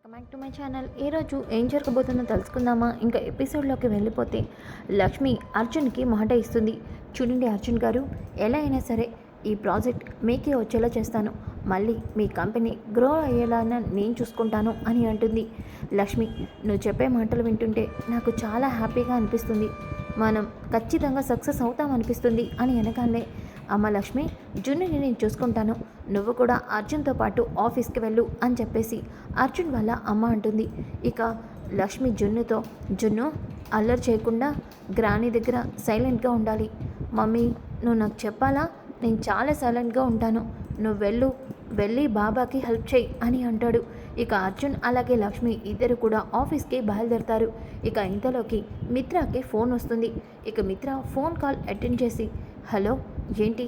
Welcome back to my channel. ఈరోజు ఏం జరగబోతుందో తెలుసుకుందామా? ఇంకా ఎపిసోడ్లోకి వెళ్ళిపోతే లక్ష్మి అర్జున్కి మాట ఇస్తుంది. చూడండి అర్జున్ గారు, ఎలా అయినా సరే ఈ ప్రాజెక్ట్ మీకే వచ్చేలా చేస్తాను, మళ్ళీ మీ కంపెనీ గ్రో అయ్యేలా నేను చూసుకుంటాను అని అంటుంది. లక్ష్మి, నువ్వు చెప్పే మాటలు వింటుంటే నాకు చాలా హ్యాపీగా అనిపిస్తుంది, మనం ఖచ్చితంగా సక్సెస్ అవుతాం అనిపిస్తుంది అని అనగానే, అమ్మ లక్ష్మి, జున్నుని నేను చూసుకుంటాను, నువ్వు కూడా అర్జున్తో పాటు ఆఫీస్కి వెళ్ళు అని చెప్పేసి అర్జున్ వాళ్ళ అమ్మ అంటుంది. ఇక లక్ష్మి జున్నుతో, జున్ను అల్లరి చేయకుండా గ్రాని దగ్గర సైలెంట్గా ఉండాలి. మమ్మీ, నువ్వు నాకు చెప్పాలా? నేను చాలా సైలెంట్గా ఉంటాను, నువ్వు వెళ్ళి బాబాకి హెల్ప్ చేయి అని అంటాడు. ఇక అర్జున్ అలాగే లక్ష్మి ఇద్దరు కూడా ఆఫీస్కి బయలుదేరతారు. ఇక ఇంతలోకి మిత్రకి ఫోన్ వస్తుంది. ఇక మిత్ర ఫోన్ కాల్ అటెండ్ చేసి, హలో, ఏంటి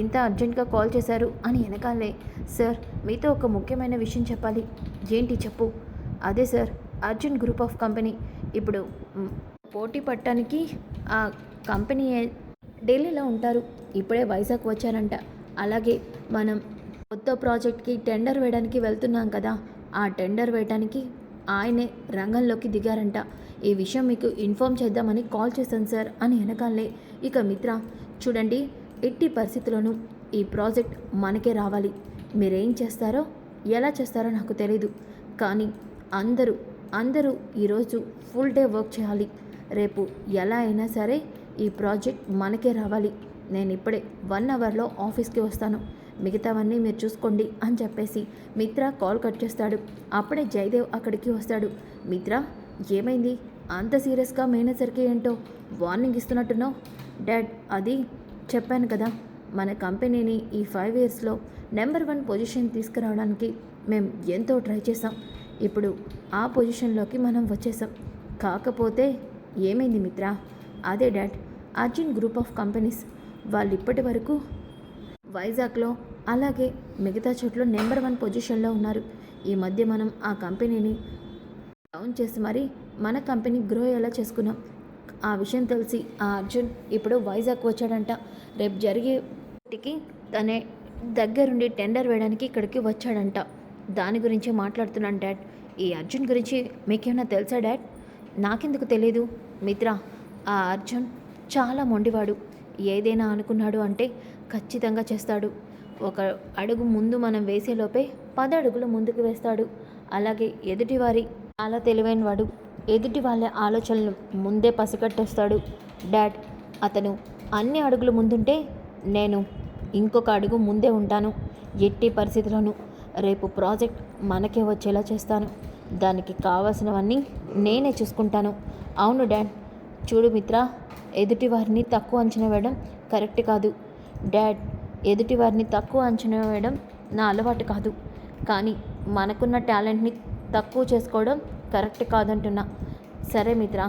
ఇంత అర్జెంట్గా కాల్ చేశారు అని వెనకాలే, సార్ మీతో ఒక ముఖ్యమైన విషయం చెప్పాలి. ఏంటి చెప్పు? అదే sir, Arjun group of company ఇప్పుడు పోటీ పట్టడానికి ఆ కంపెనీ ఢిల్లీలో ఉంటారు, ఇప్పుడే వైజాగ్ వచ్చారంట. అలాగే మనం కొత్త ప్రాజెక్ట్కి టెండర్ వేయడానికి వెళ్తున్నాం కదా, ఆ టెండర్ వేయడానికి ఆయనే రంగంలోకి దిగారంట. ఈ విషయం మీకు ఇన్ఫామ్ చేద్దామని కాల్ చేశాను సార్ అని వెనకాలే. ఇక మిత్ర, చూడండి, ఎట్టి పరిస్థితుల్లోనూ ఈ ప్రాజెక్ట్ మనకే రావాలి. మీరేం చేస్తారో ఎలా చేస్తారో నాకు తెలీదు, కానీ అందరూ ఈరోజు ఫుల్ డే వర్క్ చేయాలి. రేపు ఎలా అయినా సరే ఈ ప్రాజెక్ట్ మనకే రావాలి. నేను ఇప్పుడే 1 అవర్లో ఆఫీస్కి వస్తాను, మిగతావన్నీ మీరు చూసుకోండి అని చెప్పేసి మిత్ర కాల్ కట్ చేస్తాడు. అప్పుడే జయదేవ్ అక్కడికి వస్తాడు. మిత్ర, ఏమైంది అంత సీరియస్గా? మేనేజర్కి ఏంటో వార్నింగ్ ఇస్తున్నట్టున్నావు? డాడ్, అది చెప్పాను కదా, మన కంపెనీని ఈ 5 ఇయర్స్లో నెంబర్ 1 పొజిషన్ తీసుకురావడానికి మేము ఎంతో ట్రై చేసాం. ఇప్పుడు ఆ పొజిషన్లోకి మనం వచ్చేసాం. కాకపోతే ఏమైంది మిత్ర? అదే dad, Arjun group of companies వాళ్ళు ఇప్పటి వరకు వైజాగ్లో అలాగే మిగతా చోట్ల నెంబర్ 1 పొజిషన్లో ఉన్నారు. ఈ మధ్య మనం ఆ కంపెనీని డౌన్ చేసి మరి మన కంపెనీ గ్రో ఎలా చేసుకున్నాం. ఆ విషయం తెలిసి ఆ అర్జున్ ఇప్పుడు వైజాగ్ వచ్చాడంట. రేపు జరిగేటికి తనే దగ్గరుండి టెండర్ వేయడానికి ఇక్కడికి వచ్చాడంట. దాని గురించి మాట్లాడుతున్నాను డాడ్. ఈ అర్జున్ గురించి మీకేమైనా తెలుసా డాడ్? నాకెందుకు తెలీదు మిత్ర, ఆ అర్జున్ చాలా మొండివాడు. ఏదైనా అనుకున్నాడు అంటే ఖచ్చితంగా చేస్తాడు. ఒక అడుగు ముందు మనం వేసేలోపే 10 అడుగులు ముందుకు వేస్తాడు. అలాగే ఎదుటివారి చాలా తెలివైనవాడు, ఎదుటి వాళ్ళ ఆలోచనలు ముందే పసిగట్టేస్తాడు. డాడ్, అతను అన్ని అడుగులు ముందుంటే నేను ఇంకొక అడుగు ముందే ఉంటాను. ఎట్టి పరిస్థితుల్లోనూ రేపు ప్రాజెక్ట్ మనకే వచ్చేలా చేస్తాను. దానికి కావాల్సినవన్నీ నేనే చూసుకుంటాను. అవును డాడ్. చూడు మిత్ర, ఎదుటివారిని తక్కువ అంచనా వేయడం కరెక్ట్ కాదు. డాడ్, ఎదుటివారిని తక్కువ అంచనా వేయడం నా అలవాటు కాదు, కానీ మనకున్న టాలెంట్ని తక్కువ చేసుకోవడం కరెక్ట్ కాదంటున్నా. సరే మిత్ర,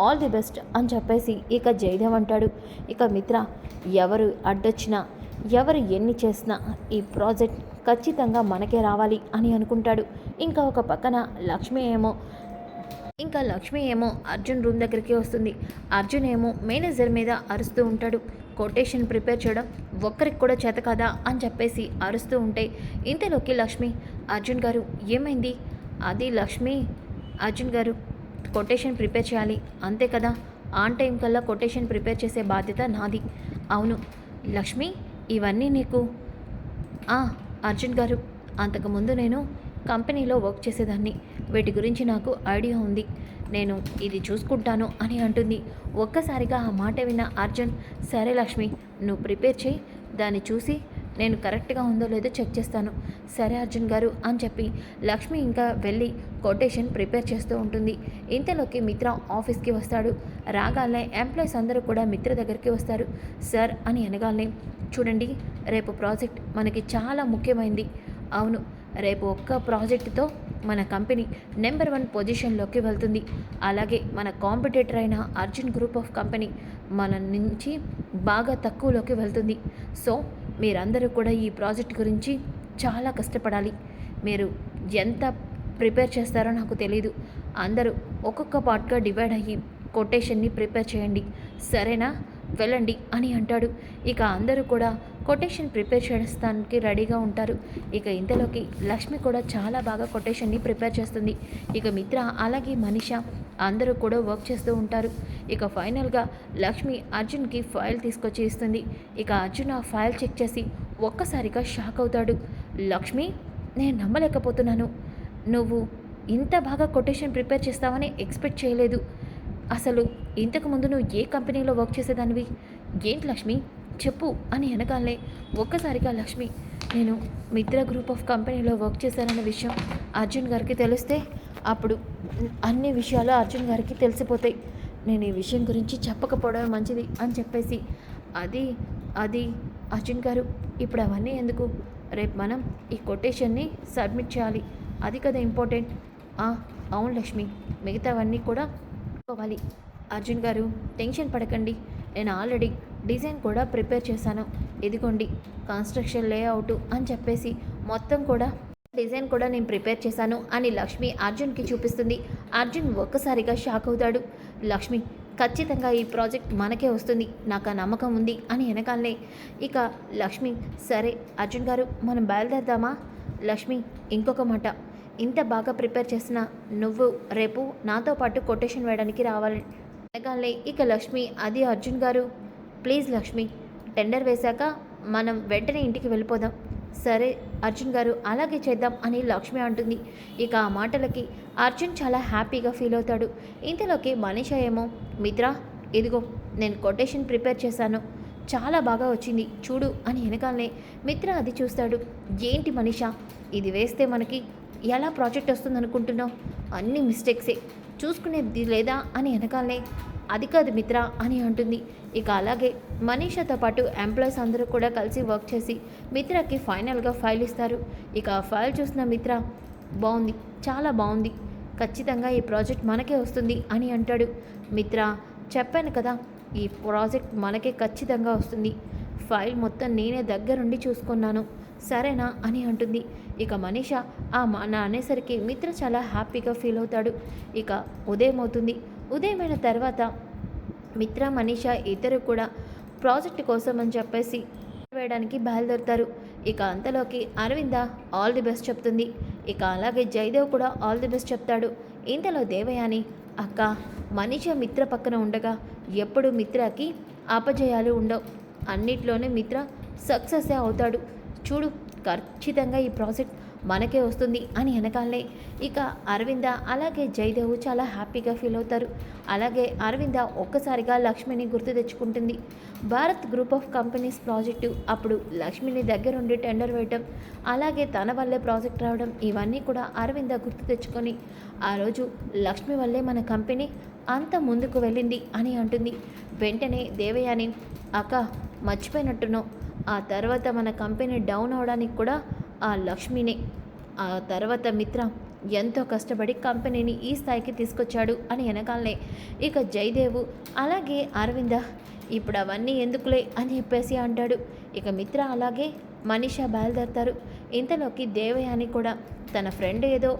ఆల్ ది బెస్ట్ అని చెప్పేసి ఇక జయదేవ్ అంటాడు. ఇక మిత్ర, ఎవరు అడ్డొచ్చినా ఎవరు ఎన్ని చేసినా ఈ ప్రాజెక్ట్ ఖచ్చితంగా మనకే రావాలి అని అనుకుంటాడు. ఇంకా ఒక పక్కన లక్ష్మి ఏమో అర్జున్ రూమ్ దగ్గరికి వస్తుంది. అర్జున్ ఏమో మేనేజర్ మీద అరుస్తూ ఉంటాడు. కొటేషన్ ప్రిపేర్ చేయడం ఒక్కరికి కూడా చేత కదా అని చెప్పేసి అరుస్తూ ఉంటే, ఇంతలోకి లక్ష్మి, అర్జున్ గారు ఏమైంది? అది లక్ష్మి, అర్జున్ గారు కొటేషన్ ప్రిపేర్ చేయాలి అంతే కదా, ఆన్ టైం కల్లా కొటేషన్ ప్రిపేర్ చేసే బాధ్యత నాది. అవును లక్ష్మి, ఇవన్నీ నీకు? అర్జున్ గారు, అంతకుముందు నేను కంపెనీలో వర్క్ చేసేదాన్ని, వీటి గురించి నాకు ఐడియా ఉంది, నేను ఇది చూసుకుంటాను అని అంటుంది. ఒక్కసారిగా ఆ మాట విన్న అర్జున్, సరే లక్ష్మి, నువ్వు ప్రిపేర్ చేయి, దాన్ని చూసి నేను కరెక్ట్గా ఉందో లేదో చెక్ చేస్తాను. సరే అర్జున్ గారు అని చెప్పి లక్ష్మి ఇంకా వెళ్ళి కొటేషన్ ప్రిపేర్ చేస్తూ ఉంటుంది. ఇంతలోకి మిత్ర ఆఫీస్కి వస్తాడు. రాగానే ఎంప్లాయీస్ అందరూ కూడా మిత్ర దగ్గరికి వస్తారు. సార్ అని అనగానే, చూడండి, రేపు ప్రాజెక్ట్ మనకి చాలా ముఖ్యమైనది. అవును, రేపు ఒక్క ప్రాజెక్టుతో మన కంపెనీ నెంబర్ 1 పొజిషన్లోకి వెళ్తుంది. అలాగే మన కాంపిటేటర్ అయిన అర్జున్ గ్రూప్ ఆఫ్ కంపెనీ మన నుంచి బాగా తక్కువలోకి వెళ్తుంది. సో మీరందరూ కూడా ఈ ప్రాజెక్ట్ గురించి చాలా కష్టపడాలి. మీరు ఎంత ప్రిపేర్ చేస్తారో నాకు తెలీదు. అందరూ ఒక్కొక్క పార్ట్గా డివైడ్ అయ్యి కొటేషన్ని ప్రిపేర్ చేయండి, సరేనా? వెళ్ళండి అని అంటాడు. ఇక అందరూ కూడా కొటేషన్ ప్రిపేర్ చేయడానికి రెడీగా ఉంటారు. ఇక ఇంతలోకి లక్ష్మి కూడా చాలా బాగా కొటేషన్ని ప్రిపేర్ చేస్తుంది. ఇక మిత్ర అలాగే మనీష అందరూ కూడా వర్క్ చేస్తూ ఉంటారు. ఇక ఫైనల్గా లక్ష్మి అర్జున్కి ఫైల్ తీసుకొచ్చి ఇస్తుంది. ఇక అర్జున్ ఆ ఫైల్ చెక్ చేసి ఒక్కసారిగా షాక్ అవుతాడు. లక్ష్మి, నేను నమ్మలేకపోతున్నాను. నువ్వు ఇంత బాగా కొటేషన్ ప్రిపేర్ చేస్తావని ఎక్స్పెక్ట్ చేయలేదు. అసలు ఇంతకుముందు నువ్వు ఏ కంపెనీలో వర్క్ చేసేదానివి? ఏంటి లక్ష్మి చెప్పు అని అనగానే ఒక్కసారిగా లక్ష్మి, నేను మిత్ర గ్రూప్ ఆఫ్ కంపెనీలో వర్క్ చేశానన్న విషయం అర్జున్ గారికి తెలిస్తే అప్పుడు అన్ని విషయాలు అర్జున్ గారికి తెలిసిపోతాయి. నేను ఈ విషయం గురించి చెప్పకపోవడమే మంచిది అని చెప్పేసి, అది అది అర్జున్ గారు, ఇప్పుడు అవన్నీ ఎందుకు? రేపు మనం ఈ కొటేషన్ని సబ్మిట్ చేయాలి, అది కదా ఇంపార్టెంట్. అవును లక్ష్మి, మిగతావన్నీ కూడా పోవాలి. అర్జున్ గారు టెన్షన్ పడకండి, నేను ఆల్రెడీ డిజైన్ కూడా ప్రిపేర్ చేశాను. ఇదిగోండి కన్స్ట్రక్షన్ లేఅవుట్ అని చెప్పేసి మొత్తం కూడా డిజైన్ కూడా నేను ప్రిపేర్ చేశాను అని లక్ష్మి అర్జున్కి చూపిస్తుంది. అర్జున్ ఒక్కసారిగా షాక్ అవుతాడు. లక్ష్మి, ఖచ్చితంగా ఈ ప్రాజెక్ట్ మనకే వస్తుంది, నాకు ఆ నమ్మకం ఉంది అని వెనకాలనే ఇక లక్ష్మి, సరే అర్జున్ గారు మనం బయలుదేరదామా? లక్ష్మి, ఇంకొక మాట, ఇంత బాగా ప్రిపేర్ చేసిన నువ్వు రేపు నాతో పాటు కొటేషన్ వేయడానికి రావాలి అనగానే ఇక లక్ష్మి, అది అర్జున్ గారు ప్లీజ్ లక్ష్మి, టెండర్ వేశాక మనం వెంటనే ఇంటికి వెళ్ళిపోదాం. సరే అర్జున్ గారు, అలాగే చేద్దాం అని లక్ష్మి అంటుంది. ఇక ఆ మాటలకి అర్జున్ చాలా హ్యాపీగా ఫీల్ అవుతాడు. ఇంతలోకి మనీష ఏమో, మిత్ర ఇదిగో నేను కొటేషన్ ప్రిపేర్ చేశాను, చాలా బాగా వచ్చింది చూడు అని వెనకాలనే మిత్ర అది చూస్తాడు. ఏంటి మనీష, ఇది వేస్తే మనకి ఎలా ప్రాజెక్ట్ వస్తుంది అనుకుంటున్నావు? అన్ని మిస్టేక్సే, చూసుకునేది లేదా అని వెనకాలనే, అది కాదు మిత్ర అని అంటుంది. ఇక అలాగే మనీషాతో పాటు ఎంప్లాయీస్ అందరూ కూడా కలిసి వర్క్ చేసి మిత్రకి ఫైనల్గా ఫైల్ ఇస్తారు. ఇక ఆ ఫైల్ చూసిన మిత్ర, బాగుంది, చాలా బాగుంది, ఖచ్చితంగా ఈ ప్రాజెక్ట్ మనకే వస్తుంది అని అంటాడు. మిత్ర, చెప్పాను కదా ఈ ప్రాజెక్ట్ మనకే ఖచ్చితంగా వస్తుంది, ఫైల్ మొత్తం నేనే దగ్గరుండి చూసుకున్నాను, సరేనా అని అంటుంది. ఇక మనీష నా అనేసరికి మిత్ర చాలా హ్యాపీగా ఫీల్ అవుతాడు. ఇక ఉదయం అవుతుంది. ఉదయమైన తర్వాత మిత్ర మనీష ఇద్దరు కూడా ప్రాజెక్ట్ కోసం అని చెప్పేసి వేయడానికి బయలుదేరుతారు. ఇక అంతలోకి అరవింద ఆల్ ది బెస్ట్ చెప్తుంది. ఇక అలాగే జయదేవ్ కూడా ఆల్ ది బెస్ట్ చెప్తాడు. ఇంతలో దేవయాని, అక్క, మనీష మిత్ర పక్కన ఉండగా ఎప్పుడు మిత్రకి అపజయాలు ఉండవు, అన్నిట్లోనే మిత్ర సక్సెస్ అవుతాడు చూడు, ఖచ్చితంగా ఈ ప్రాజెక్ట్ మనకే వస్తుంది అని వెనకాలనే ఇక అరవింద అలాగే జయదేవ్ చాలా హ్యాపీగా ఫీల్ అవుతారు. అలాగే అరవింద ఒక్కసారిగా లక్ష్మిని గుర్తు తెచ్చుకుంటుంది. Bharat group of companies project అప్పుడు లక్ష్మిని దగ్గరుండి టెండర్ వేయటం, అలాగే తన వల్లే ప్రాజెక్ట్ రావడం, ఇవన్నీ కూడా అరవింద గుర్తు తెచ్చుకొని ఆ రోజు లక్ష్మి వల్లే మన కంపెనీ అంత ముందుకు వెళ్ళింది అని అంటుంది. వెంటనే దేవయాని, అక్క మర్చిపోయినట్టున్నావు, ఆ తర్వాత మన కంపెనీ డౌన్ అవడానికి కూడా ఆ లక్ష్మినే, ఆ తర్వాత మిత్ర ఎంతో కష్టపడి కంపెనీని ఈ స్థాయికి తీసుకొచ్చాడు అని వెనకాలనే ఇక జయదేవు అలాగే అరవింద, ఇప్పుడు అవన్నీ ఎందుకులే అని చెప్పేసి అంటాడు. ఇక మిత్ర అలాగే మనీష బయలుదేరతారు. ఇంతలోకి దేవయాని కూడా తన ఫ్రెండ్ ఏదో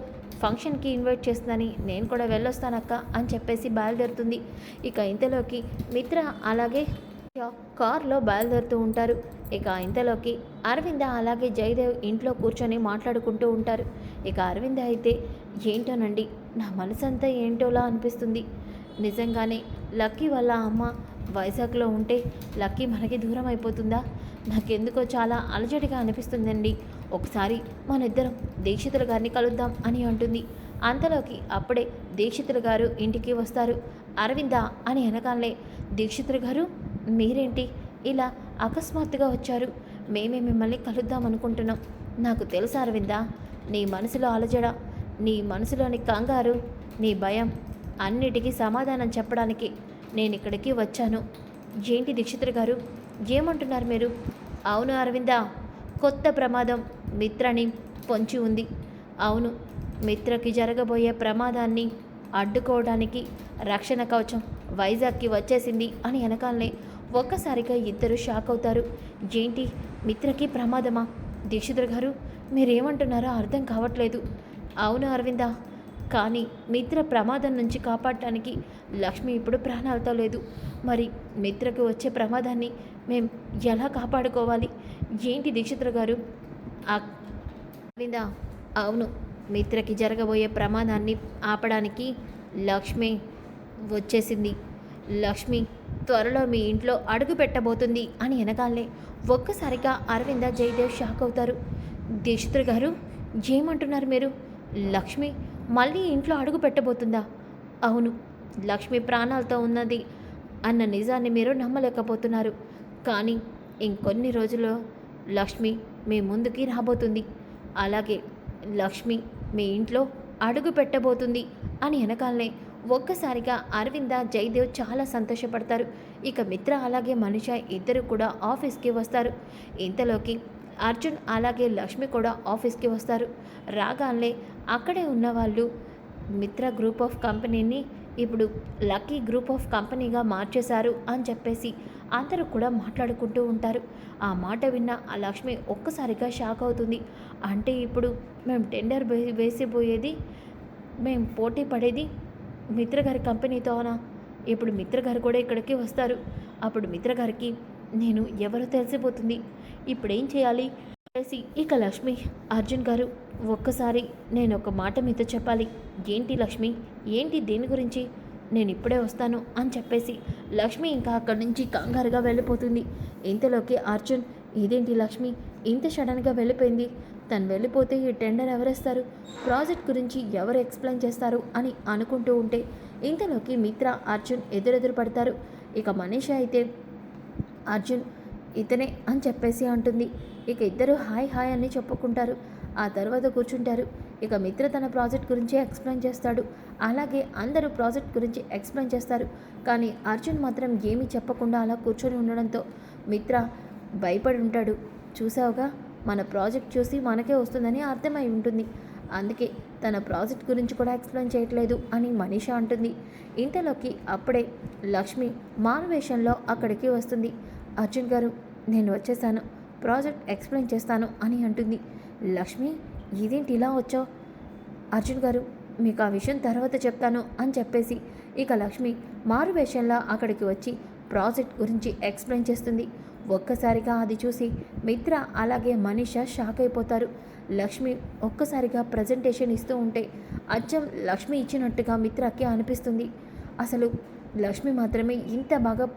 ఫంక్షన్కి ఇన్వైట్ చేస్తుందని, నేను కూడా వెళ్ళొస్తానక్క అని చెప్పేసి బయలుదేరుతుంది. ఇక ఇంతలోకి మిత్ర అలాగే కారులో బయలుదేరుతూ ఉంటారు. ఇక ఇంతలోకి అరవింద అలాగే జయదేవ్ ఇంట్లో కూర్చొని మాట్లాడుకుంటూ ఉంటారు. ఇక అరవింద అయితే, ఏంటోనండి నా మనసంతా ఏంటోలా అనిపిస్తుంది, నిజంగానే లక్కీ వాళ్ళ అమ్మ వైజాగ్లో ఉంటే లక్కీ మనకి దూరం అయిపోతుందా? నాకెందుకో చాలా అలజడిగా అనిపిస్తుందండి, ఒకసారి మన ఇద్దరం దీక్షితుల గారిని కలుద్దాం అని అంటుంది. అంతలోకి అప్పుడే దీక్షితులు గారు ఇంటికి వస్తారు. అరవింద అని అనగానే, దీక్షితులు గారు మీరేంటి ఇలా అకస్మాత్తుగా వచ్చారు? మేమే మిమ్మల్ని కలుద్దాం అనుకుంటున్నాం. నాకు తెలుసు అరవింద, నీ మనసులో అలజడ, నీ మనసులోని కంగారు, నీ భయం అన్నిటికీ సమాధానం చెప్పడానికి నేను ఇక్కడికి వచ్చాను. ఏంటి దీక్షితులు గారు, ఏమంటున్నారు మీరు? అవును అరవింద, కొత్త ప్రమాదం మిత్రని పొంచి ఉంది. అవును, మిత్రకి జరగబోయే ప్రమాదాన్ని అడ్డుకోవడానికి రక్షణ కవచం వైజాగ్కి వచ్చేసింది అని వెనకాలనే ఒక్కసారిగా ఇద్దరు షాక్ అవుతారు. ఏంటి, మిత్రకి ప్రమాదమా? దీక్షితులు గారు మీరేమంటున్నారో అర్థం కావట్లేదు. అవును అరవింద, కానీ మిత్ర ప్రమాదం నుంచి కాపాడటానికి లక్ష్మి ఇప్పుడు ప్రాణాలతో లేదు. మరి మిత్రకు వచ్చే ప్రమాదాన్ని మేం ఎలా కాపాడుకోవాలి? ఏంటి దీక్షిత్ర గారు అరవిందా? అవును, మిత్రకి జరగబోయే ప్రమాదాన్ని ఆపడానికి లక్ష్మి వచ్చేసింది. లక్ష్మి త్వరలో మీ ఇంట్లో అడుగు పెట్టబోతుంది అని వెనకాలే ఒక్కసారిగా అరవింద జయదేవ్ షాక్ అవుతారు. దీక్షిత్ర గారు, ఏమంటున్నారు మీరు? లక్ష్మి మళ్ళీ ఇంట్లో అడుగు పెట్టబోతుందా? అవును, లక్ష్మి ప్రాణాలతో ఉన్నది అన్న నిజాన్ని మీరు నమ్మలేకపోతున్నారు. కానీ ఇంకొన్ని రోజుల్లో లక్ష్మి మీ ముందుకి రాబోతుంది. అలాగే లక్ష్మి మీ ఇంట్లో అడుగు పెట్టబోతుంది అని వెనకాలనే ఒక్కసారిగా అరవింద జయదేవ్ చాలా సంతోషపడతారు. ఇక మిత్ర అలాగే మనిష ఇద్దరు కూడా ఆఫీస్కి వస్తారు. ఇంతలోకి అర్జున్ అలాగే లక్ష్మి కూడా ఆఫీస్కి వస్తారు. రాగానే అక్కడే ఉన్న వాళ్ళు మిత్ర గ్రూప్ ఆఫ్ కంపెనీని ఇప్పుడు లక్కీ గ్రూప్ ఆఫ్ కంపెనీగా మార్చేశారు అని చెప్పేసి అందరూ కూడా మాట్లాడుకుంటూ ఉంటారు. ఆ మాట విన్న ఆ లక్ష్మి ఒక్కసారిగా షాక్ అవుతుంది. అంటే ఇప్పుడు మేము టెండర్ వేసిపోయేది, మేము పోటీ పడేది మిత్ర గారి కంపెనీతోనా? ఇప్పుడు మిత్ర గారు కూడా ఇక్కడికి వస్తారు. అప్పుడు మిత్ర గారికి నేను ఎవరో తెలిసిపోతుంది. ఇప్పుడేం చేయాలి అనేసి ఇక లక్ష్మి, అర్జున్ గారు ఒక్కసారి నేను ఒక మాట మీతో చెప్పాలి. ఏంటి లక్ష్మి? ఏంటి? దేని గురించి? నేను ఇప్పుడే వస్తాను అని చెప్పేసి లక్ష్మి ఇంకా అక్కడి నుంచి కంగారుగా వెళ్ళిపోతుంది. ఇంతలోకి అర్జున్, ఇదేంటి లక్ష్మి ఇంత సడన్గా వెళ్ళిపోయింది? తను వెళ్ళిపోతే ఈ టెండర్ ఎవరేస్తారు? ప్రాజెక్ట్ గురించి ఎవరు ఎక్స్ప్లెయిన్ చేస్తారు అని అనుకుంటూ ఉంటే ఇంతలోకి మిత్ర అర్జున్ ఎదురెదురు పడతారు. ఇక మనీష అయితే అర్జున్ ఇతనే అని చెప్పేసి అంటుంది. ఇక ఇద్దరు హాయ్ హాయ్ అని చెప్పుకుంటారు. ఆ తర్వాత కూర్చుంటారు. ఇక మిత్ర తన ప్రాజెక్ట్ గురించి ఎక్స్ప్లెయిన్ చేస్తాడు. అలాగే అందరూ ప్రాజెక్ట్ గురించి ఎక్స్ప్లెయిన్ చేస్తారు. కానీ అర్జున్ మాత్రం ఏమీ చెప్పకుండా అలా కూర్చొని ఉండడంతో మిత్ర భయపడి ఉంటాడు. చూసావుగా, మన ప్రాజెక్ట్ చూసి మనకే వస్తుందని అర్థమై ఉంటుంది. అందుకే తన ప్రాజెక్ట్ గురించి కూడా ఎక్స్ప్లెయిన్ చేయట్లేదు అని మనీష అంటుంది. ఇంతలోకి అప్పుడే లక్ష్మి మారువేషంలో అక్కడికి వస్తుంది. అర్జున్ గారు, నేను వచ్చేసాను, ప్రాజెక్ట్ ఎక్స్ప్లెయిన్ చేస్తాను అని అంటుంది. లక్ష్మి, ఇదేంటి ఇలా వచ్చావు? అర్జున్ గారు, మీకు ఆ విషయం తర్వాత చెప్తాను అని చెప్పేసి ఇక లక్ష్మి మారువేషంలో అక్కడికి వచ్చి ప్రాజెక్ట్ గురించి ఎక్స్ప్లెయిన్ చేస్తుంది. ఒక్కసారిగా అది చూసి మిత్ర అలాగే మనీష షాక్ అయిపోతారు. లక్ష్మి ఒక్కసారిగా ప్రజెంటేషన్ ఇస్తూ ఉంటే అచ్చం లక్ష్మి ఇచ్చినట్టుగా మిత్రకి అనిపిస్తుంది. అసలు లక్ష్మి మాత్రమే ఇంత బాగా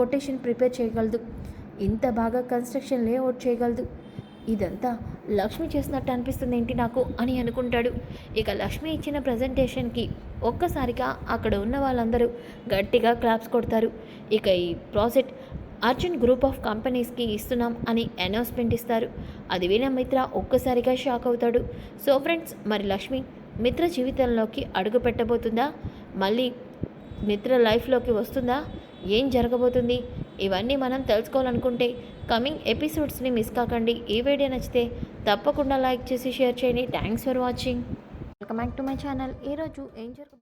కొటేషన్ ప్రిపేర్ చేయగలదు, ఇంత బాగా కన్స్ట్రక్షన్ లేఅవుట్ చేయగలదు. ఇదంతా లక్ష్మి చేసినట్టు అనిపిస్తుంది ఏంటి నాకు అని అనుకుంటాడు. ఇక లక్ష్మి ఇచ్చిన ప్రజెంటేషన్కి ఒక్కసారిగా అక్కడ ఉన్న వాళ్ళందరూ గట్టిగా క్లాప్స్ కొడతారు. ఇక ఈ ప్రాజెక్ట్ అర్జున్ గ్రూప్ ఆఫ్ కంపెనీస్కి ఇస్తున్నాం అని అనౌన్స్మెంట్ ఇస్తారు. అది విన మిత్ర ఒక్కసారిగా షాక్ అవుతాడు. సో ఫ్రెండ్స్, మరి లక్ష్మి మిత్ర జీవితంలోకి అడుగు పెట్టబోతుందా? మళ్ళీ మిత్ర లైఫ్లోకి వస్తుందా? ఏం జరగబోతుంది? ఇవన్నీ మనం తెలుసుకోవాలనుకుంటే కమింగ్ ఎపిసోడ్స్ని మిస్ కాకండి. ఈ వీడియో నచ్చితే తప్పకుండా లైక్ చేసి షేర్ చేయండి. Thanks for watching. Welcome back to my channel. ఈరోజు ఏం జరగ